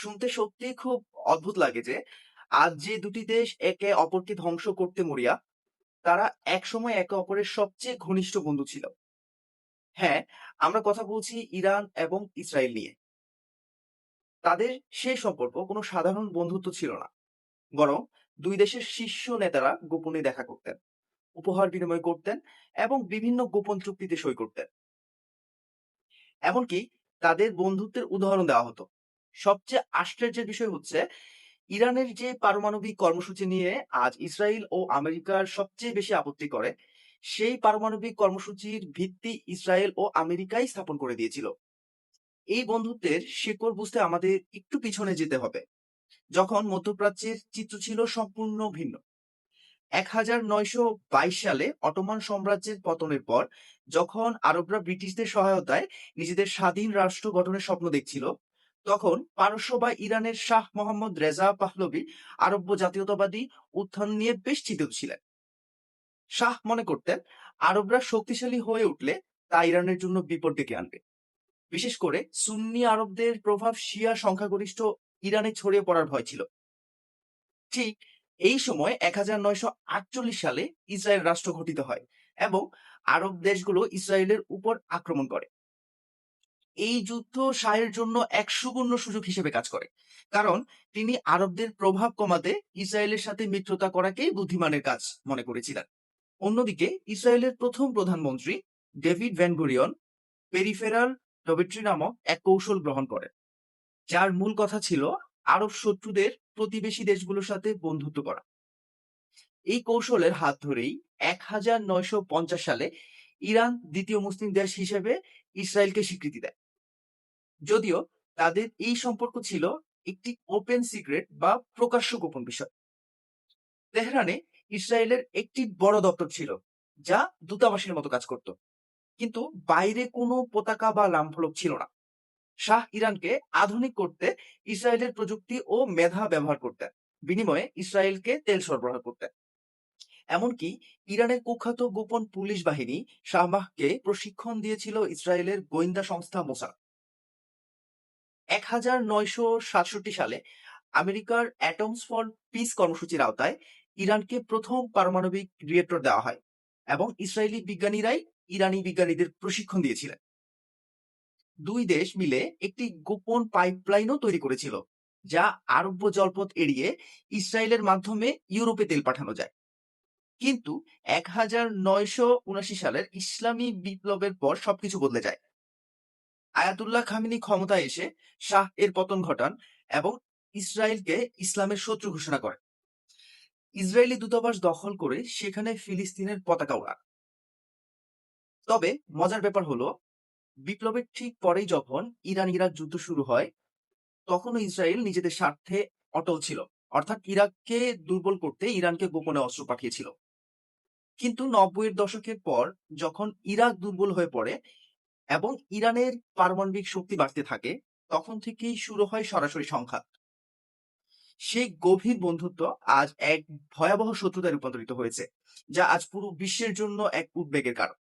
শুনতে সত্যিই খুব অদ্ভুত লাগে যে আজ যে দুটি দেশ একে অপরকে ধ্বংস করতে মরিয়া, তারা একসময় একে অপরের সবচেয়ে ঘনিষ্ঠ বন্ধু ছিল। হ্যাঁ, আমরা কথা বলছি ইরান এবং ইসরায়েল নিয়ে। তাদের সেই সম্পর্ক কোনো সাধারণ বন্ধুত্ব ছিল না। বরং ২ দেশের শীর্ষ নেতারা গোপনে দেখা করতেন, উপহার বিনিময় করতেন এবং বিভিন্ন গোপন চুক্তিতে সই করতেন। এমনকি তাদের বন্ধুত্বের উদাহরণ দেওয়া হতো। সবচেয়ে আশ্চর্যের বিষয় হচ্ছে ইরানের যে পারমাণবিক কর্মসূচি নিয়ে আজ ইসরায়েল ও আমেরিকার সবচেয়ে বেশি আপত্তি করে, সেই পারমাণবিক কর্মসূচির ভিত্তি ইসরায়েল ও আমেরিকাই স্থাপন করে দিয়েছিল। এই বন্ধুত্বের শেকড় বুঝতে আমাদের একটু পিছনে যেতে হবে। যখন মধ্যপ্রাচ্যের চিত্র ছিল সম্পূর্ণ ভিন্ন। ১৯২২ সালে অটোমান সাম্রাজ্যের পতনের পর যখন আরবরা ব্রিটিশদের সহায়তায় নিজেদের স্বাধীন রাষ্ট্র গঠনের স্বপ্ন দেখছিল, তখন পারস্য বা ইরানের শাহ মোহাম্মদ রেজা পাহলভি আরব্য জাতীয়তাবাদী উত্থান নিয়ে বেশ চিন্তিত ছিলেন। শাহ মনে করতেন আরবরা শক্তিশালী হয়ে উঠলে তা ইরানের জন্য বিপদ ডেকে আনবে। বিশেষ করে সুন্নি আরবদের প্রভাব শিয়া সংখ্যাগরিষ্ঠ ইরানে ছড়িয়ে পড়ার ভয় ছিল। ঠিক এই সময় ১৯৪৮ সালে ইসরায়েল রাষ্ট্র গঠিত হয় এবং আরব দেশগুলো ইসরায়েলের উপর আক্রমণ করে। এই যুদ্ধ শাহের জন্য এক সুবর্ণ সুযোগ হিসেবে কাজ করে। কারণ তিনি আরবদের প্রভাব কমাতে ইসরায়েলের সাথে মিত্রতা করাকেই বুদ্ধিমানের কাজ মনে করেছিলেন। অন্যদিকে ইসরায়েলের প্রথম প্রধানমন্ত্রী ডেভিড ভ্যান গুরিয়ন পেরিফেরাল টবেট্রি নামক এক কৌশল গ্রহণ করেন, যার মূল কথা ছিল আরব শত্রুদের প্রতিবেশী দেশগুলোর সাথে বন্ধুত্ব করা। এই কৌশলের হাত ধরেই ১৯৫০ সালে ইরান দ্বিতীয় মুসলিম দেশ হিসেবে ইসরায়েলকে স্বীকৃতি দেয়। যদিও তাদের এই সম্পর্ক ছিল একটি ওপেন সিক্রেট বা প্রকাশ্য গোপন বিষয়। তেহরানে ইসরায়েলের একটি বড় দপ্তর ছিল, যা দূতাবাসের মতো কাজ করত, কিন্তু বাইরে কোনো পতাকা বা লামফলক ছিল না। শাহ ইরানকে আধুনিক করতে ইসরায়েলের প্রযুক্তি ও মেধা ব্যবহার করতেন, বিনিময়ে ইসরায়েলকে তেল সরবরাহ করতেন। এমনকি ইরানের কুখ্যাত গোপন পুলিশ বাহিনী শাহবাহকে প্রশিক্ষণ দিয়েছিল ইসরায়েলের গোয়েন্দা সংস্থা মোসাদ। ১৯৬৭ সালে আমেরিকার অ্যাটমস ফর পিস কর্মসূচির আওতায় ইরানকে প্রথম পারমাণবিক রিয়েক্টর দেওয়া হয় এবং ইসরায়েলি বিজ্ঞানীরাই ইরানি বিজ্ঞানীদের প্রশিক্ষণ দিয়েছিলেন। ২ দেশ মিলে একটি গোপন পাইপলাইনও তৈরি করেছিল, যা আরব্য জলপথ এড়িয়ে ইসরায়েলের মাধ্যমে ইউরোপে তেল পাঠানো যায়। কিন্তু ১৯৭৯ সালের ইসলামী বিপ্লবের পর সবকিছু বদলে যায়। আয়াতুল্লাহ খামেনি ক্ষমতায় এসে শাহ এর পতন ঘটান এবং ইসরায়েলকে ইসলামের শত্রু ঘোষণা করেন। ইসরায়েলি দূতাবাস দখল করে সেখানে ফিলিস্তিনের পতাকা ওড়ান। তবে মজার ব্যাপার হলো, বিপ্লবের ঠিক পরেই যখন ইরান ইরাক যুদ্ধ শুরু হয়, তখনও ইসরায়েল নিজেদের স্বার্থে অটল ছিল। অর্থাৎ ইরাককে দুর্বল করতে ইরানকে গোপনে অস্ত্র পাঠিয়েছিল। কিন্তু ৯০-এর দশকের পর যখন ইরাক দুর্বল হয়ে পড়ে এবং ইরানের পারমাণবিক শক্তি বাড়তে থাকে, তখন থেকেই শুরু হয় সরাসরি সংঘাত। সেই গভীর বন্ধুত্ব আজ এক ভয়াবহ শত্রুতায় রূপান্তরিত হয়েছে, যা আজ পুরো বিশ্বের জন্য এক উদ্বেগের কারণ।